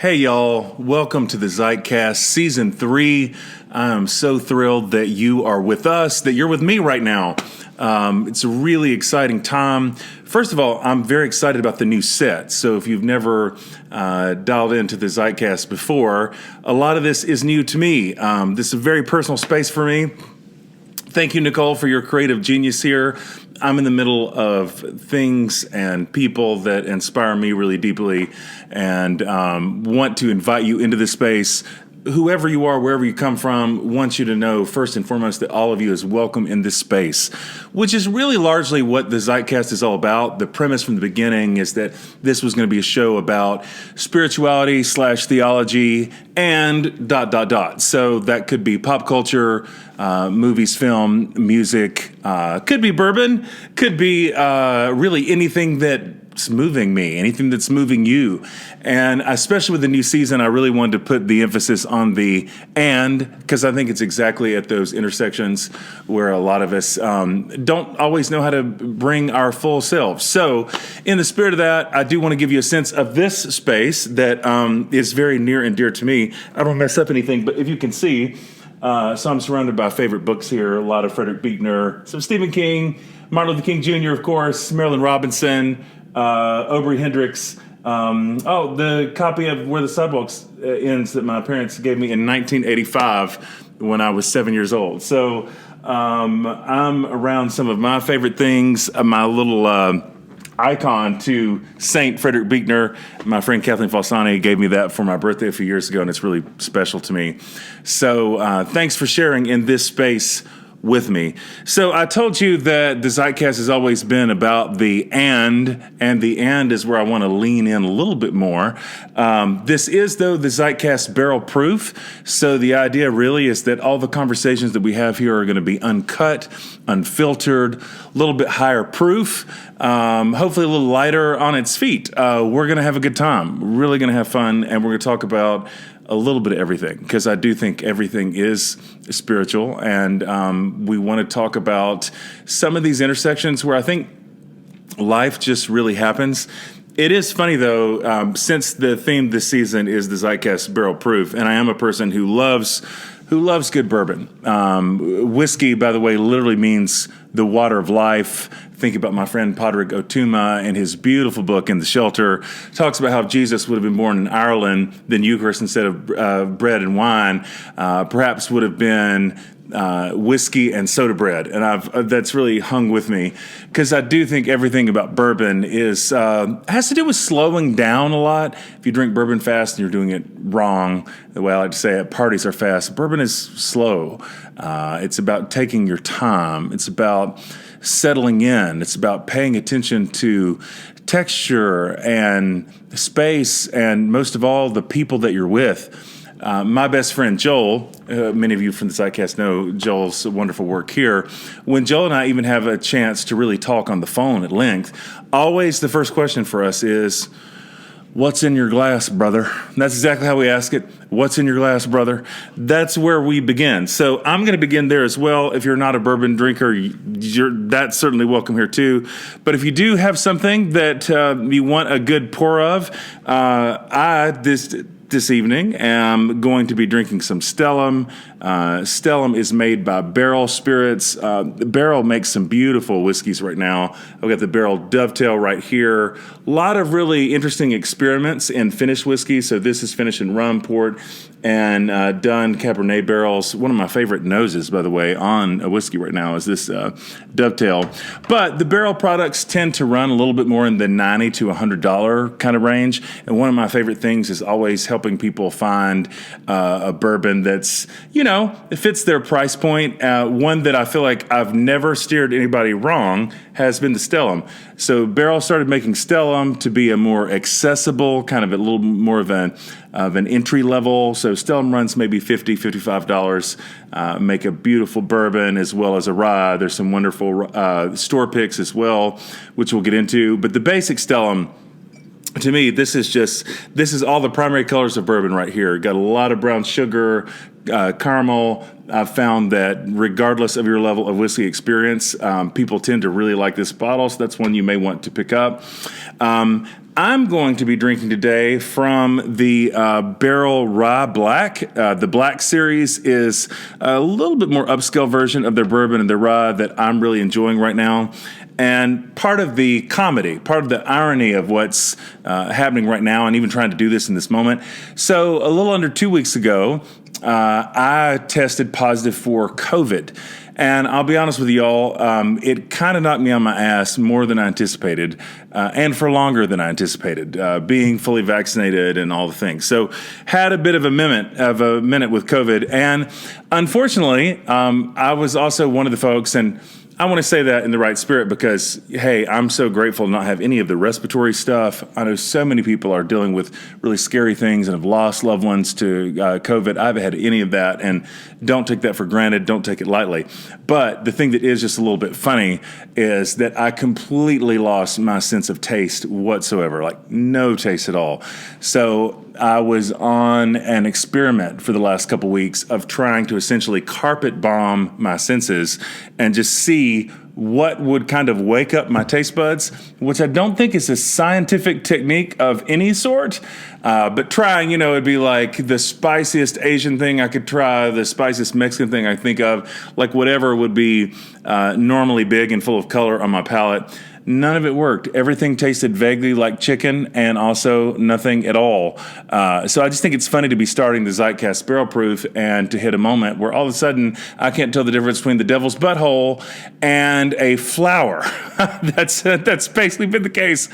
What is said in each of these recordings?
Hey y'all, welcome to the Zeitcast Season 3. I'm so thrilled that you are with us, that you're with me right now. It's a really exciting time. First of all, I'm very excited about the new set. So if you've never dialed into the Zeitcast before, a lot of this is new to me. This is a very personal space for me. Thank you, Nicole, for your creative genius here. I'm in the middle of things and people that inspire me really deeply and want to invite you into this space. Whoever you are, wherever you come from, want you to know, first and foremost, that all of you is welcome in this space, which is really largely what the Zeitcast is all about. The premise from the beginning is that this was going to be a show about spirituality / theology and ... So that could be pop culture, movies, film, music, could be bourbon, could be really anything that's moving me, anything that's moving you. And especially with the new season, I really wanted to put the emphasis on the and, because I think it's exactly at those intersections where a lot of us don't always know how to bring our full selves. So in the spirit of that, I do want to give you a sense of this space that is very near and dear to me. I don't mess up anything, but if you can see, so I'm surrounded by favorite books here, a lot of Frederick Buechner, some Stephen King, Martin Luther King Jr., of course, Marilyn Robinson, Aubrey Hendricks. The copy of Where the Sidewalk Ends that my parents gave me in 1985 when I was 7 years old. So I'm around some of my favorite things. My little icon to Saint Frederick Buechner. My friend Kathleen Falsani gave me that for my birthday a few years ago, and it's really special to me. So thanks for sharing in this space with me. So I told you that the Zeitcast has always been about the and the and is where I want to lean in a little bit more. This is, though, the Zeitcast barrel proof. So the idea really is that all the conversations that we have here are going to be uncut, unfiltered, a little bit higher proof, hopefully a little lighter on its feet. We're going to have a good time, really going to have fun, and we're going to talk about a little bit of everything, because I do think everything is spiritual, and we want to talk about some of these intersections where I think life just really happens. It is funny, though, since the theme this season is the Zeitcast Barrel Proof, and I am a person who loves good bourbon. Whiskey, by the way, literally means the water of life. Think about my friend Padraig Otuma and his beautiful book, In the Shelter, talks about how Jesus would have been born in Ireland, then Eucharist instead of bread and wine, perhaps would have been whiskey and soda bread. And that's really hung with me, because I do think everything about bourbon has to do with slowing down a lot. If you drink bourbon fast and you're doing it wrong, the way I like to say it, parties are fast. Bourbon is slow. It's about taking your time. It's about settling in. It's about paying attention to texture and space, and most of all, the people that you're with. My best friend Joel, many of you from the Zeitcast know Joel's wonderful work here. When Joel and I even have a chance to really talk on the phone at length, always the first question for us is, "What's in your glass, brother?" That's exactly how we ask it. "What's in your glass, brother?" That's where we begin. So I'm going to begin there as well. If you're not a bourbon drinker, that's certainly welcome here too. But if you do have something that you want a good pour of, this evening am going to be drinking some Stellum. Stellum is made by Barrel Spirits. Barrel makes some beautiful whiskeys right now. I've got the Barrel Dovetail right here. A lot of really interesting experiments in finished whiskey. So this is finished in rum, port, and done Cabernet barrels. One of my favorite noses, by the way, on a whiskey right now is this Dovetail. But the barrel products tend to run a little bit more in the $90 to $100 kind of range. And one of my favorite things is always helping people find a bourbon that's, it fits their price point. One that I feel like I've never steered anybody wrong has been the Stellum. So Barrel started making Stellum to be a more accessible, kind of a little more of an entry level. So Stellum runs maybe $50, $55. Make a beautiful bourbon as well as a rye. There's some wonderful store picks as well, which we'll get into. But the basic Stellum, to me, this is all the primary colors of bourbon right here. Got a lot of brown sugar, caramel. I've found that regardless of your level of whiskey experience, people tend to really like this bottle, so that's one you may want to pick up. I'm going to be drinking today from the Barrel Rye Black. The Black series is a little bit more upscale version of their bourbon and their rye that I'm really enjoying right now. And part of the comedy, part of the irony of what's happening right now, and even trying to do this in this moment. So a little under 2 weeks ago, I tested positive for COVID. And I'll be honest with y'all, it kind of knocked me on my ass more than I anticipated, and for longer than I anticipated, being fully vaccinated and all the things. So had a bit of a minute with COVID. And unfortunately, I was also one of the folks, and I want to say that in the right spirit because, hey, I'm so grateful to not have any of the respiratory stuff. I know so many people are dealing with really scary things and have lost loved ones to COVID. I haven't had any of that, and don't take that for granted. Don't take it lightly. But the thing that is just a little bit funny is that I completely lost my sense of taste whatsoever, like no taste at all. So I was on an experiment for the last couple weeks of trying to essentially carpet bomb my senses and just see what would kind of wake up my taste buds, which I don't think is a scientific technique of any sort. But trying, it'd be like the spiciest Asian thing I could try, the spiciest Mexican thing I think of, like whatever would be normally big and full of color on my palate. None of it worked. Everything tasted vaguely like chicken and also nothing at all. So I just think it's funny to be starting the Zeitcast Barrel Proof and to hit a moment where all of a sudden I can't tell the difference between the devil's butthole and a flower. That's basically been the case.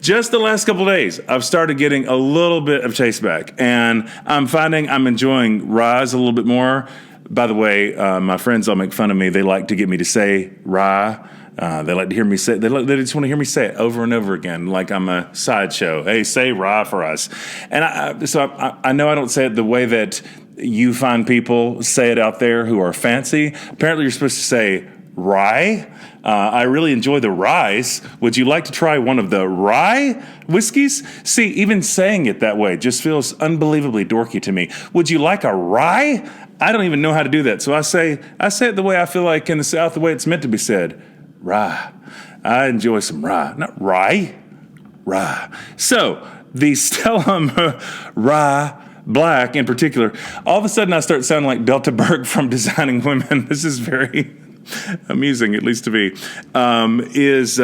Just the last couple of days, I've started getting a little bit of taste back, and I'm finding I'm enjoying rye a little bit more. By the way, my friends all make fun of me. They like to get me to say rye. They like to hear me say. They just want to hear me say it over and over again, like I'm a sideshow. Hey, say rye for us. And I know I don't say it the way that you find people say it out there who are fancy. Apparently, you're supposed to say rye. I really enjoy the ryes. Would you like to try one of the rye whiskeys? See, even saying it that way just feels unbelievably dorky to me. Would you like a rye? I don't even know how to do that. So I say it the way I feel like in the South, the way it's meant to be said. Rye. I enjoy some rye. Not rye. Rye. So, the Stellum Rye Black in particular, all of a sudden I start sounding like Delta Burke from Designing Women. This is very amusing, at least to me. Is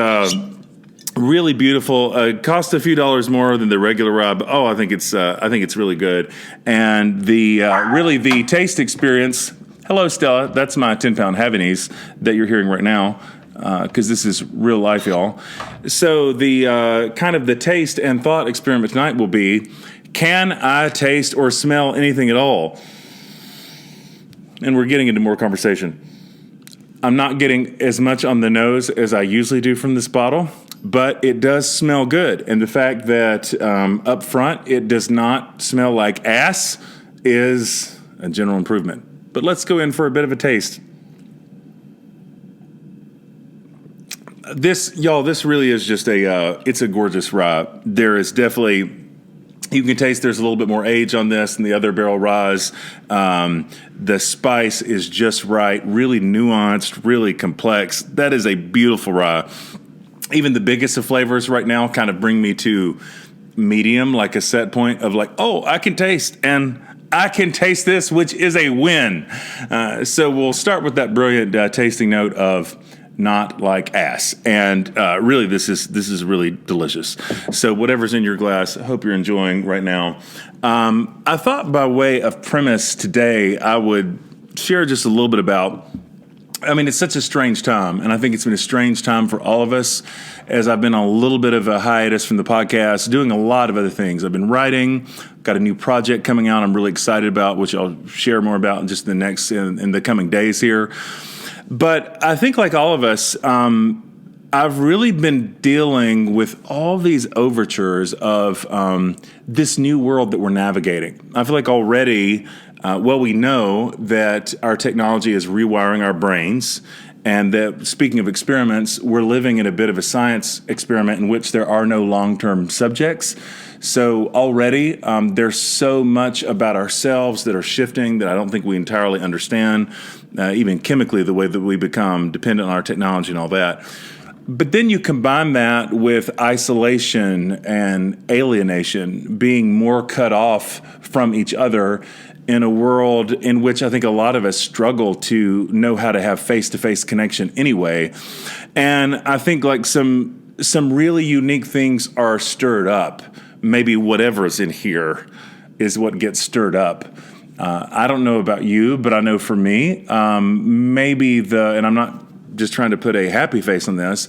really beautiful. Cost a few dollars more than the regular rye, but I think it's really good. And the taste experience. Hello, Stella. That's my 10-pound Havanese that you're hearing right now. Because this is real life, y'all. So the kind of the taste and thought experiment tonight will be, can I taste or smell anything at all? And we're getting into more conversation. I'm not getting as much on the nose as I usually do from this bottle, but it does smell good. And the fact that up front it does not smell like ass is a general improvement. But let's go in for a bit of a taste. This really is just it's a gorgeous rye. There is definitely, you can taste there's a little bit more age on this than the other barrel ryes. The spice is just right, really nuanced, really complex. That is a beautiful rye. Even the biggest of flavors right now kind of bring me to medium, like a set point of like, I can taste, and I can taste this, which is a win. So we'll start with that brilliant tasting note of not like ass. And really, this is really delicious. So whatever's in your glass, I hope you're enjoying right now. I thought by way of premise today, I would share just a little bit about, it's such a strange time, and I think it's been a strange time for all of us, as I've been on a little bit of a hiatus from the podcast, doing a lot of other things. I've been writing, got a new project coming out I'm really excited about, which I'll share more about in just in the coming days here. But I think, like all of us, I've really been dealing with all these overtures of this new world that we're navigating. I feel like already, we know that our technology is rewiring our brains, And that, speaking of experiments, we're living in a bit of a science experiment in which there are no long-term subjects. So already there's so much about ourselves that are shifting that I don't think we entirely understand, even chemically, the way that we become dependent on our technology and all that. But then you combine that with isolation and alienation, being more cut off from each other in a world in which I think a lot of us struggle to know how to have face-to-face connection anyway. And I think like some really unique things are stirred up. Maybe whatever is in here is what gets stirred up. I don't know about you, but I know for me, and I'm not just trying to put a happy face on this,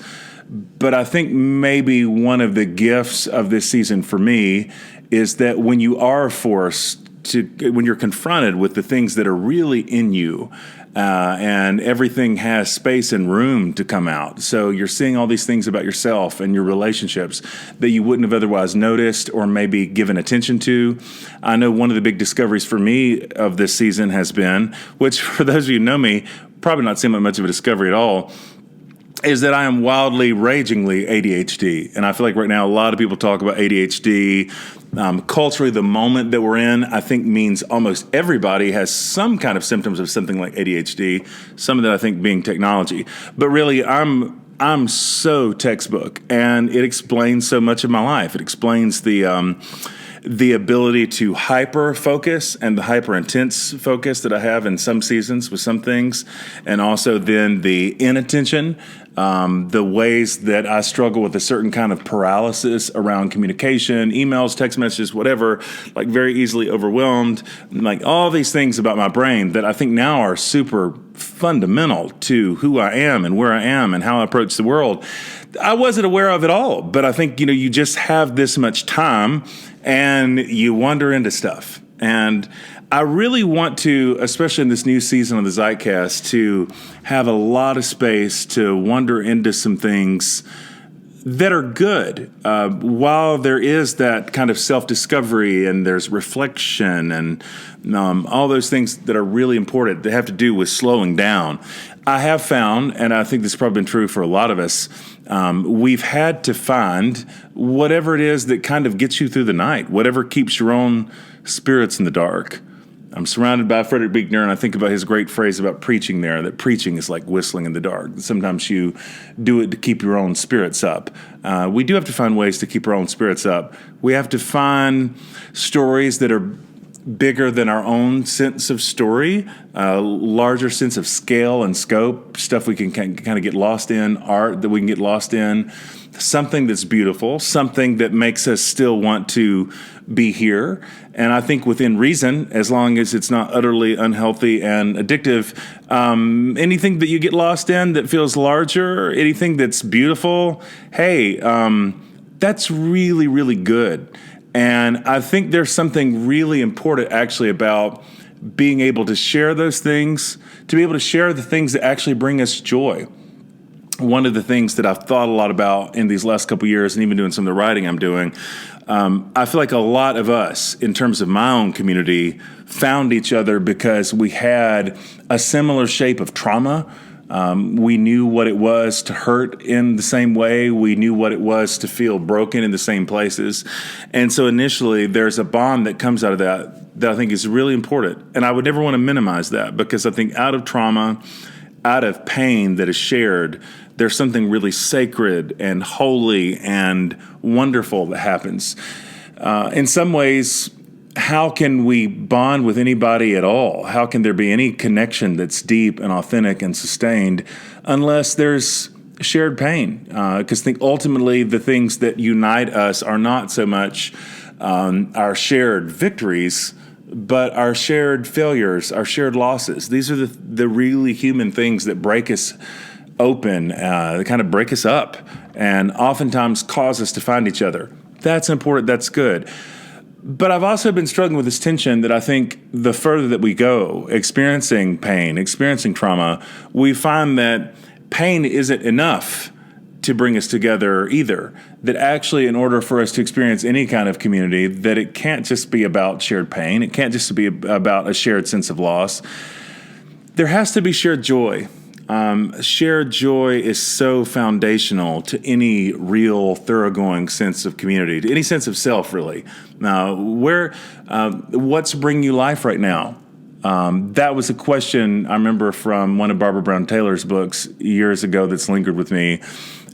but I think maybe one of the gifts of this season for me is that when you are when you're confronted with the things that are really in you, and everything has space and room to come out. So you're seeing all these things about yourself and your relationships that you wouldn't have otherwise noticed or maybe given attention to. I know one of the big discoveries for me of this season has been, which for those of you who know me, probably not seem like much of a discovery at all, is that I am wildly, ragingly ADHD. And I feel like right now a lot of people talk about ADHD. Culturally, the moment that we're in, I think, means almost everybody has some kind of symptoms of something like ADHD, some of that I think being technology. But really, I'm so textbook, and it explains so much of my life. It explains the ability to hyper focus and the hyper intense focus that I have in some seasons with some things, and also then the inattention, the ways that I struggle with a certain kind of paralysis around communication, emails, text messages, whatever, like very easily overwhelmed, like all these things about my brain that I think now are super fundamental to who I am and where I am and how I approach the world. I wasn't aware of it all, but I think, you just have this much time and you wander into stuff. And I really want to, especially in this new season of the Zeitcast, to have a lot of space to wander into some things that are good. While there is that kind of self-discovery and there's reflection and all those things that are really important that have to do with slowing down, I have found, and I think this has probably been true for a lot of us, we've had to find whatever it is that kind of gets you through the night, whatever keeps your own spirits in the dark. I'm surrounded by Frederick Buechner, and I think about his great phrase about preaching there, that preaching is like whistling in the dark. Sometimes you do it to keep your own spirits up. We do have to find ways to keep our own spirits up. We have to find stories that are bigger than our own sense of story, larger sense of scale and scope, stuff we can kind of get lost in, art that we can get lost in, something that's beautiful, something that makes us still want to be here. And I think within reason, as long as it's not utterly unhealthy and addictive, anything that you get lost in that feels larger, anything that's beautiful, hey, that's really, really good. And I think there's something really important actually about being able to share those things, to be able to share the things that actually bring us joy. One of the things that I've thought a lot about in these last couple of years, and even doing some of the writing I'm doing, I feel like a lot of us, in terms of my own community, found each other because we had a similar shape of trauma. We knew what it was to hurt in the same way. We knew what it was to feel broken in the same places. And so initially, there's a bond that comes out of that I think is really important. And I would never want to minimize that, because I think out of trauma, out of pain that is shared, there's something really sacred and holy and wonderful that happens. In some ways, how can we bond with anybody at all? How can there be any connection that's deep and authentic and sustained unless there's shared pain? Because I think ultimately the things that unite us are not so much our shared victories, but our shared failures, our shared losses. These are the really human things that break us open, that kind of break us up, and oftentimes cause us to find each other. That's important. That's good. But I've also been struggling with this tension that I think the further that we go, experiencing pain, experiencing trauma, we find that pain isn't enough to bring us together either. That actually, in order for us to experience any kind of community, that it can't just be about shared pain. It can't just be about a shared sense of loss. There has to be shared joy. Shared joy is so foundational to any real thoroughgoing sense of community, to any sense of self, really. Now, what's bringing you life right now? That was a question I remember from one of Barbara Brown Taylor's books years ago that's lingered with me,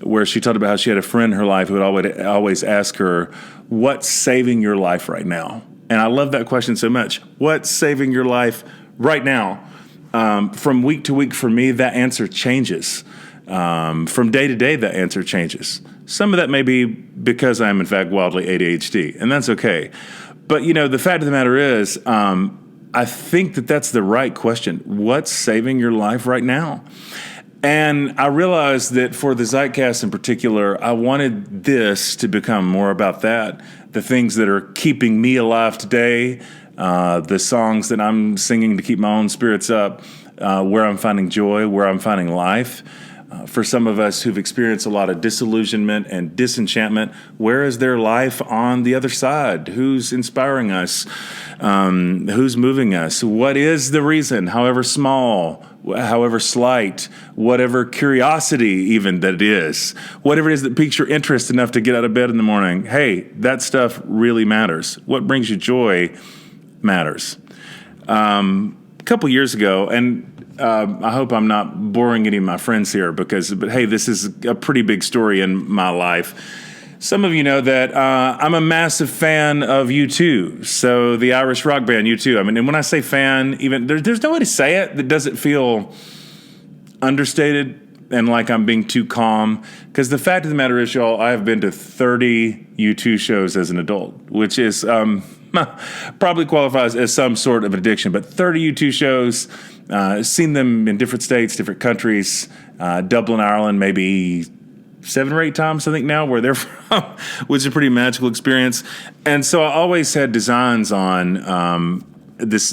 where she talked about how she had a friend in her life who would always ask her, what's saving your life right now? And I love that question so much. What's saving your life right now? From week to week, for me, that answer changes. From day to day, that answer changes. Some of that may be because I am, in fact, wildly ADHD, and that's okay. But, the fact of the matter is, I think that's the right question. What's saving your life right now? And I realized that for the Zeitcast in particular, I wanted this to become more about that. The things that are keeping me alive today, the songs that I'm singing to keep my own spirits up, where I'm finding joy, where I'm finding life. For some of us who've experienced a lot of disillusionment and disenchantment, where is their life on the other side? Who's inspiring us? Who's moving us? What is the reason, however small, however slight, whatever curiosity even that it is, whatever it is that piques your interest enough to get out of bed in the morning? Hey, that stuff really matters. What brings you joy matters. A couple years ago, and I hope I'm not boring any of my friends here, but hey, this is a pretty big story in my life. Some of you know that I'm a massive fan of U2, so the Irish rock band U2. I mean, and when I say fan, even there's no way to say it that doesn't feel understated and like I'm being too calm. Because the fact of the matter is, y'all, I have been to 30 U2 shows as an adult, which is probably qualifies as some sort of addiction. But 30 U2 shows, seen them in different states, different countries, Dublin, Ireland, maybe 7 or 8 times, I think now, where they're from, which is a pretty magical experience. And so I always had designs on this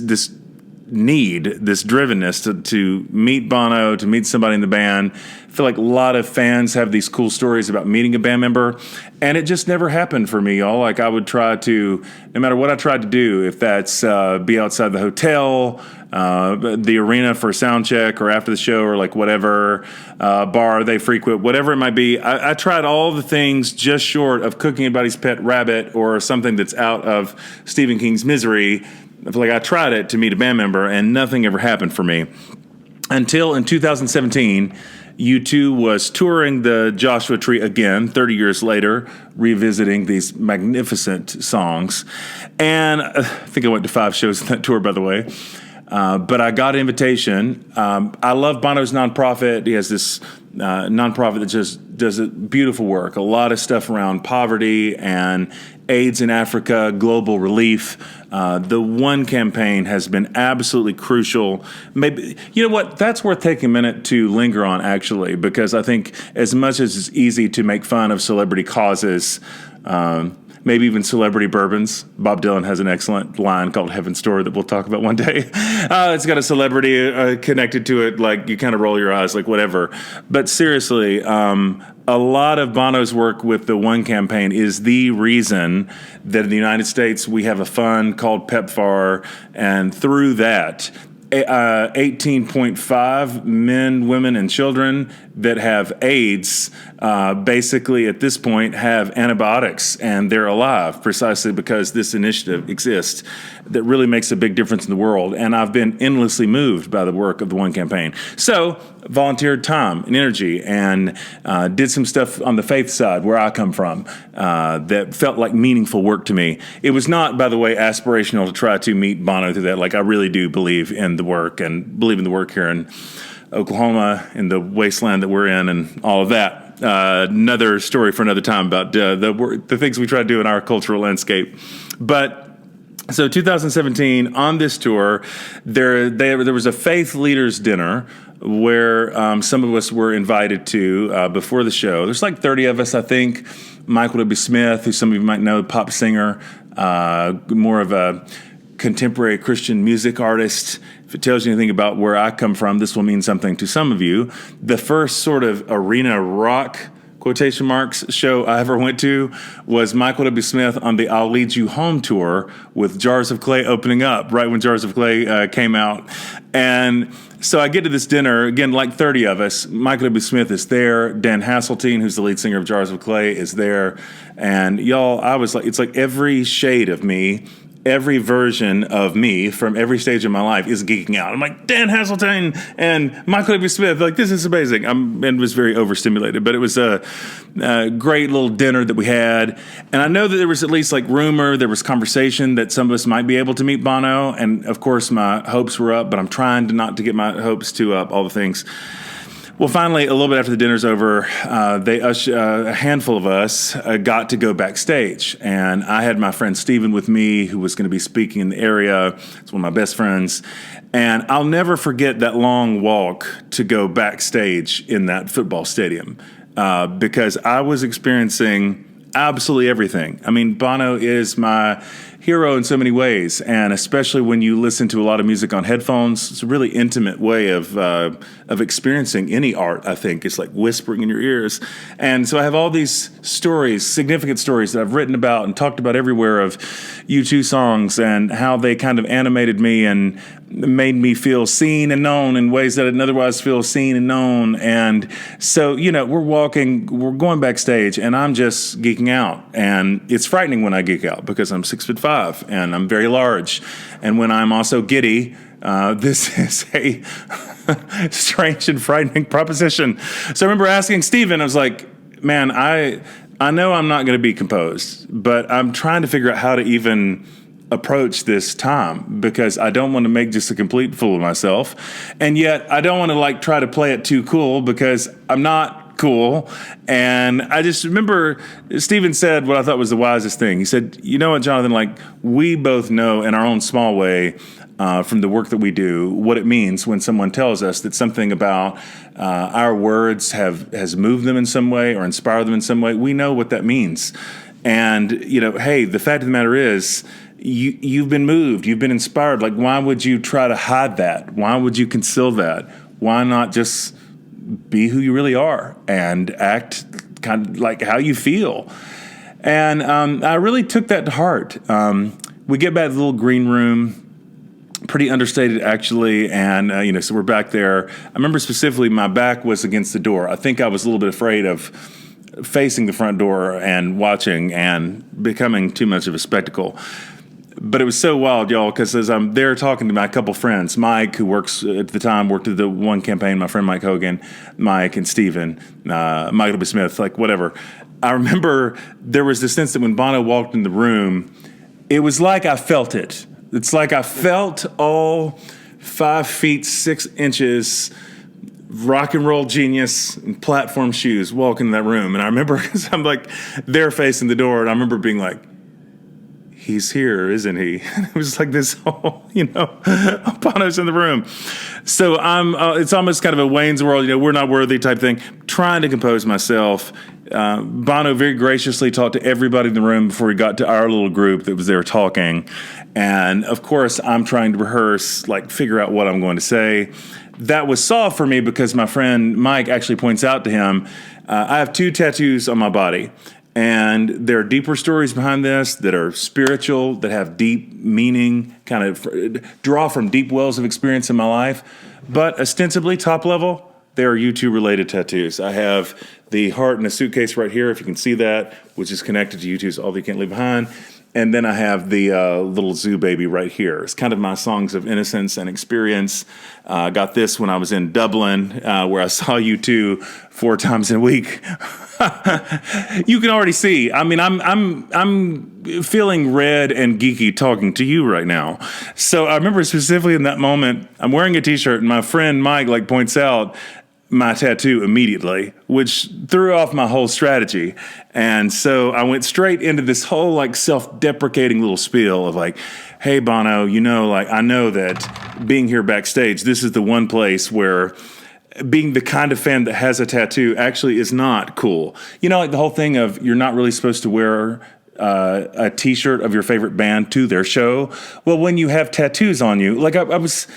drivenness to meet Bono, to meet somebody in the band. I feel like a lot of fans have these cool stories about meeting a band member, and it just never happened for me, y'all. Like, I would try to, no matter what I tried to do, if that's be outside the hotel, the arena for a sound check, or after the show, or like whatever bar they frequent, whatever it might be, I tried all the things just short of cooking anybody's pet rabbit or something that's out of Stephen King's Misery. I feel like I tried it to meet a band member, and nothing ever happened for me. Until in 2017, U2 was touring the Joshua Tree again, 30 years later, revisiting these magnificent songs. And I think I went to 5 shows on that tour, by the way. But I got an invitation. I love Bono's nonprofit. He has this nonprofit that just does beautiful work. A lot of stuff around poverty and AIDS in Africa, global relief. The One campaign has been absolutely crucial. Maybe, you know what? That's worth taking a minute to linger on, actually, because I think as much as it's easy to make fun of celebrity causes, maybe even celebrity bourbons. Bob Dylan has an excellent line called Heaven's Door that we'll talk about one day. It's got a celebrity connected to it, like you kind of roll your eyes, like whatever. But seriously, a lot of Bono's work with the One campaign is the reason that in the United States we have a fund called PEPFAR, and through that, 18.5 men, women, and children that have AIDS basically at this point have antibiotics, and they're alive precisely because this initiative exists that really makes a big difference in the world. And I've been endlessly moved by the work of the One campaign. So volunteered time and energy and did some stuff on the faith side where I come from that felt like meaningful work to me. It was not, by the way, aspirational to try to meet Bono through that. Like, I really do believe in the work and believe in the work here in Oklahoma, in the wasteland that we're in, and all of that. Another story for another time about the things we try to do in our cultural landscape. But so 2017, on this tour, there was a faith leaders dinner where some of us were invited to before the show. There's like 30 of us, I think. Michael W. Smith, who some of you might know, pop singer, more of a contemporary Christian music artist. If it tells you anything about where I come from, this will mean something to some of you. The first sort of arena rock, quotation marks, show I ever went to was Michael W. Smith on the I'll Lead You Home tour with Jars of Clay opening up right when Jars of Clay came out. And so I get to this dinner, again, like 30 of us. Michael W. Smith is there. Dan Hasseltine, who's the lead singer of Jars of Clay, is there. And y'all, I was like, it's like every shade of me, every version of me from every stage of my life is geeking out. I'm like, Dan Hasseltine and Michael W. Smith, like, this is amazing. And was very overstimulated, but it was a great little dinner that we had. And I know that there was at least like rumor, there was conversation that some of us might be able to meet Bono. And of course my hopes were up, but I'm trying to not to get my hopes too up, all the things. Well, finally, a little bit after the dinner's over, a handful of us got to go backstage. And I had my friend Steven with me, who was going to be speaking in the area. It's one of my best friends. And I'll never forget that long walk to go backstage in that football stadium because I was experiencing absolutely everything. I mean, Bono is my hero in so many ways, and especially when you listen to a lot of music on headphones, it's a really intimate way of experiencing any art. I think it's like whispering in your ears. And so I have all these stories, significant stories that I've written about and talked about everywhere of U2 songs and how they kind of animated me and made me feel seen and known in ways that I didn't otherwise feel seen and known. And so, you know, we're going backstage, and I'm just geeking out. And it's frightening when I geek out because I'm 6'5" and I'm very large. And when I'm also giddy, this is a strange and frightening proposition. So I remember asking Steven, I was like, man, I know I'm not going to be composed, but I'm trying to figure out how to even approach this time because I don't want to make just a complete fool of myself. And yet I don't want to like try to play it too cool because I'm not cool. And I just remember Steven said what I thought was the wisest thing. He said, you know what, Jonathan, like we both know in our own small way from the work that we do what it means when someone tells us that something about our words has moved them in some way or inspired them in some way. We know what that means. And, you know, hey, the fact of the matter is, you've been moved, you've been inspired. Like, why would you try to hide that? Why would you conceal that? Why not just be who you really are and act kind of like how you feel? And I really took that to heart. We get back to the little green room, pretty understated actually, and so we're back there. I remember specifically my back was against the door. I think I was a little bit afraid of facing the front door and watching and becoming too much of a spectacle. But it was so wild, y'all, because as I'm there talking to my couple friends, Mike, who worked at the one campaign, my friend Mike Hogan, Mike and Steven, Michael W. Smith, like whatever. I remember there was this sense that when Bono walked in the room, it was like I felt it. It's like I felt all 5 feet 6 inches rock and roll genius in platform shoes walk in that room. And I remember, because I'm like there facing the door, and I remember being like, he's here, isn't he? It was like this whole, Bono's in the room. So it's almost kind of a Wayne's World, we're not worthy type thing. Trying to compose myself. Bono very graciously talked to everybody in the room before he got to our little group that was there talking. And of course, I'm trying to rehearse, like figure out what I'm going to say. That was soft for me because my friend Mike actually points out to him, I have 2 tattoos on my body. And there are deeper stories behind this that are spiritual, that have deep meaning, kind of draw from deep wells of experience in my life. But ostensibly, top level, they are U2 related tattoos. I have the heart in a suitcase right here, if you can see that, which is connected to U2's All That You Can't Leave Behind. And then I have the little zoo baby right here. It's kind of my songs of innocence and experience. I got this when I was in Dublin, where I saw U2 4 times in a week. You can already see. I mean, I'm feeling red and geeky talking to you right now. So I remember specifically in that moment, I'm wearing a T-shirt, and my friend Mike points out my tattoo immediately, which threw off my whole strategy. And so I went straight into this whole self-deprecating little spiel of hey, Bono, I know that being here backstage, this is the one place where being the kind of fan that has a tattoo actually is not cool. The whole thing of you're not really supposed to wear a T-shirt of your favorite band to their show. Well, when you have tattoos on you, I was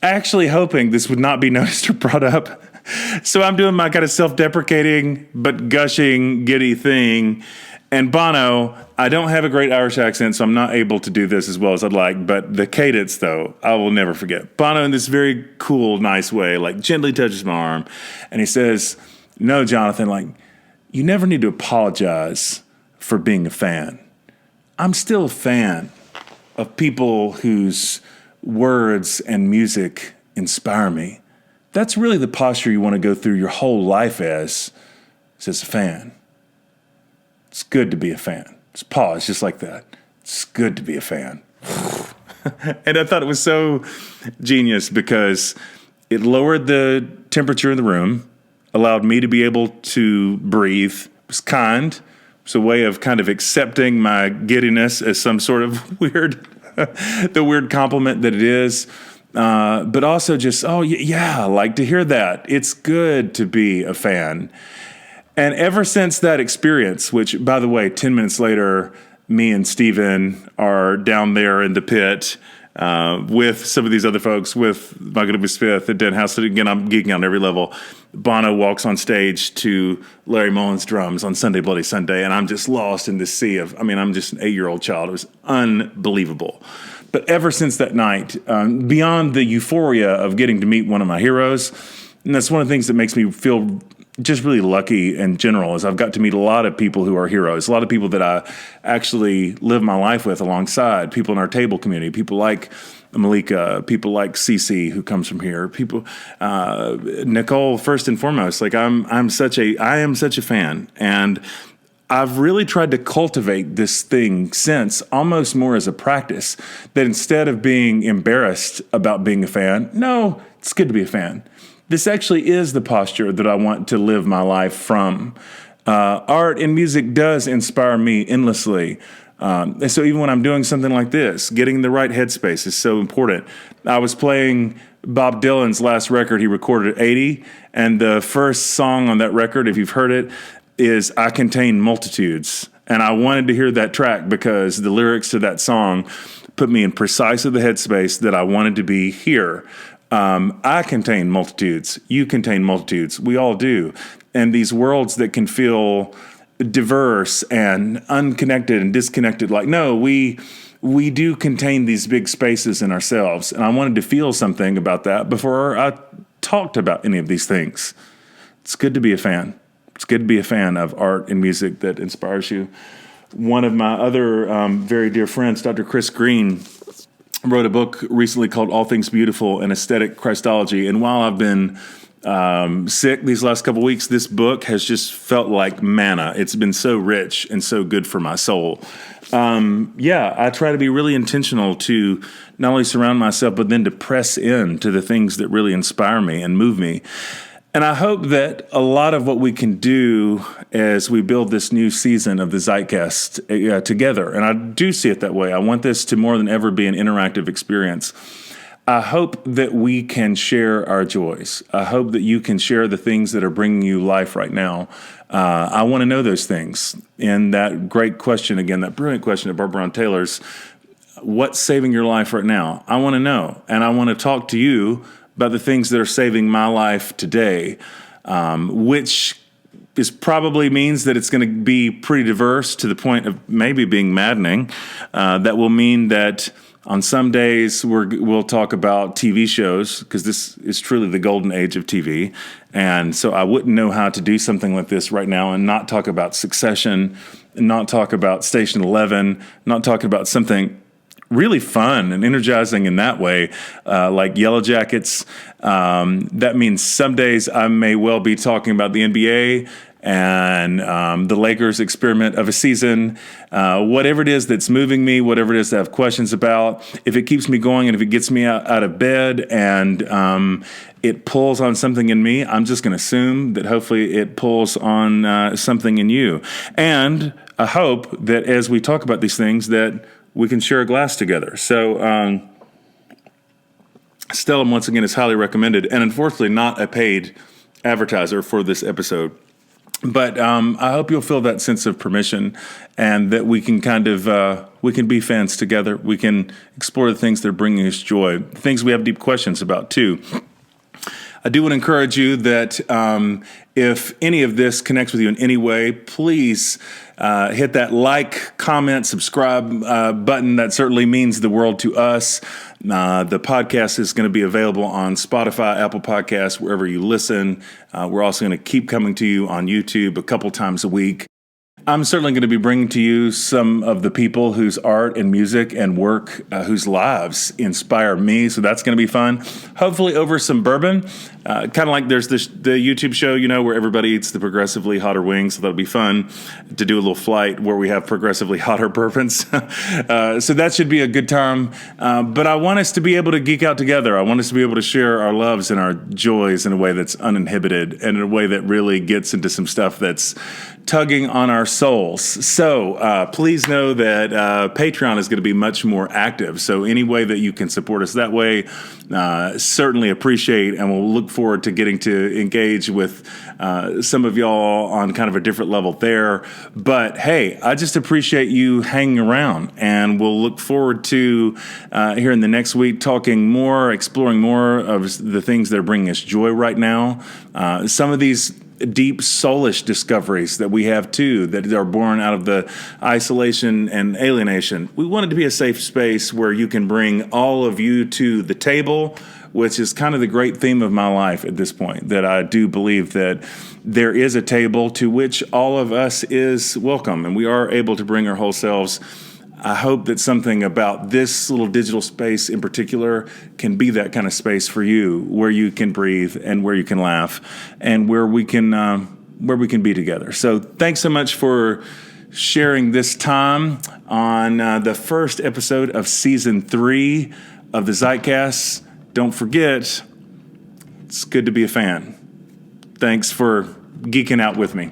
actually hoping this would not be noticed or brought up So I'm doing my kind of self-deprecating but gushing, giddy thing. And Bono, I don't have a great Irish accent, so I'm not able to do this as well as I'd like. But the cadence, though, I will never forget. Bono, in this very cool, nice way, like gently touches my arm. And he says, no, Jonathan, like, you never need to apologize for being a fan. I'm still a fan of people whose words and music inspire me. That's really the posture you want to go through your whole life as a fan. It's good to be a fan. Just pause, just like that. It's good to be a fan. And I thought it was so genius because it lowered the temperature in the room, allowed me to be able to breathe. It was kind. It was a way of kind of accepting my giddiness as some sort of the weird compliment that it is. But also just, like to hear that. It's good to be a fan. And ever since that experience, which, by the way, 10 minutes later, me and Steven are down there in the pit with some of these other folks, with Michael W. Smith at Den House. Again, I'm geeking out on every level. Bono walks on stage to Larry Mullen's drums on Sunday Bloody Sunday, and I'm just lost in this sea of, I'm just an 8-year-old child. It was unbelievable. But ever since that night, beyond the euphoria of getting to meet one of my heroes, and that's one of the things that makes me feel just really lucky in general, is I've got to meet a lot of people who are heroes, a lot of people that I actually live my life with alongside, people in our table community, people like Malika, people like Cece, who comes from here, people, Nicole, first and foremost. Like I am such a fan, and I've really tried to cultivate this thing since almost more as a practice, that instead of being embarrassed about being a fan, no, it's good to be a fan. This actually is the posture that I want to live my life from. Art and music does inspire me endlessly. And so even when I'm doing something like this, getting the right headspace is so important. I was playing Bob Dylan's last record he recorded at 80, and the first song on that record, if you've heard it, is I Contain Multitudes. And I wanted to hear that track because the lyrics to that song put me in precisely the headspace that I wanted to be here. I contain multitudes. You contain multitudes. We all do. And these worlds that can feel diverse and unconnected and disconnected, like, no, we do contain these big spaces in ourselves. And I wanted to feel something about that before I talked about any of these things. It's good to be a fan. It's good to be a fan of art and music that inspires you. One of my other very dear friends, Dr. Chris Green, wrote a book recently called All Things Beautiful, an Aesthetic Christology. And while I've been sick these last couple of weeks, this book has just felt like manna. It's been so rich and so good for my soul. I try to be really intentional to not only surround myself, but then to press in to the things that really inspire me and move me. And I hope that a lot of what we can do as we build this new season of the Zeitcast together, and I do see it that way. I want this to more than ever be an interactive experience. I hope that we can share our joys. I hope that you can share the things that are bringing you life right now. I want to know those things. And that great question, again, that brilliant question of Barbara Brown Taylor's, what's saving your life right now? I want to know. And I want to talk to you about the things that are saving my life today, which is probably means that it's going to be pretty diverse to the point of maybe being maddening. That will mean that on some days we'll talk about TV shows, because this is truly the golden age of TV. And so I wouldn't know how to do something like this right now and not talk about Succession, not talk about Station 11, not talking about something really fun and energizing in that way, like Yellow Jackets. That means some days I may well be talking about the NBA and the Lakers experiment of a season, whatever it is that's moving me, whatever it is that I have questions about. If it keeps me going and if it gets me out of bed and it pulls on something in me, I'm just going to assume that hopefully it pulls on something in you. And I hope that as we talk about these things that we can share a glass together. So Stellum, once again, is highly recommended, and unfortunately not a paid advertiser for this episode. But I hope you'll feel that sense of permission, and that we can kind of we can be fans together. We can explore the things that are bringing us joy, things we have deep questions about too. I do want to encourage you that if any of this connects with you in any way, please hit that like, comment, subscribe button. That certainly means the world to us. The podcast is going to be available on Spotify, Apple Podcasts, wherever you listen. We're also going to keep coming to you on YouTube a couple times a week. I'm certainly going to be bringing to you some of the people whose art and music and work, whose lives inspire me. So that's going to be fun. Hopefully over some bourbon, kind of like there's the YouTube show, where everybody eats the progressively hotter wings. So that'll be fun to do a little flight where we have progressively hotter bourbons. So that should be a good time. But I want us to be able to geek out together. I want us to be able to share our loves and our joys in a way that's uninhibited and in a way that really gets into some stuff that's tugging on our souls. So please know that Patreon is going to be much more active. So any way that you can support us that way, certainly appreciate, and we'll look forward to getting to engage with some of y'all on kind of a different level there. But hey, I just appreciate you hanging around, and we'll look forward to here in the next week talking more, exploring more of the things that are bringing us joy right now. Some of these deep soulish discoveries that we have too, that are born out of the isolation and alienation. We want it to be a safe space where you can bring all of you to the table, which is kind of the great theme of my life at this point, that I do believe that there is a table to which all of us is welcome, and we are able to bring our whole selves. I hope that something about this little digital space in particular can be that kind of space for you, where you can breathe and where you can laugh and where we can be together. So thanks so much for sharing this time on the first episode of Season 3 of the Zeitcast. Don't forget, it's good to be a fan. Thanks for geeking out with me.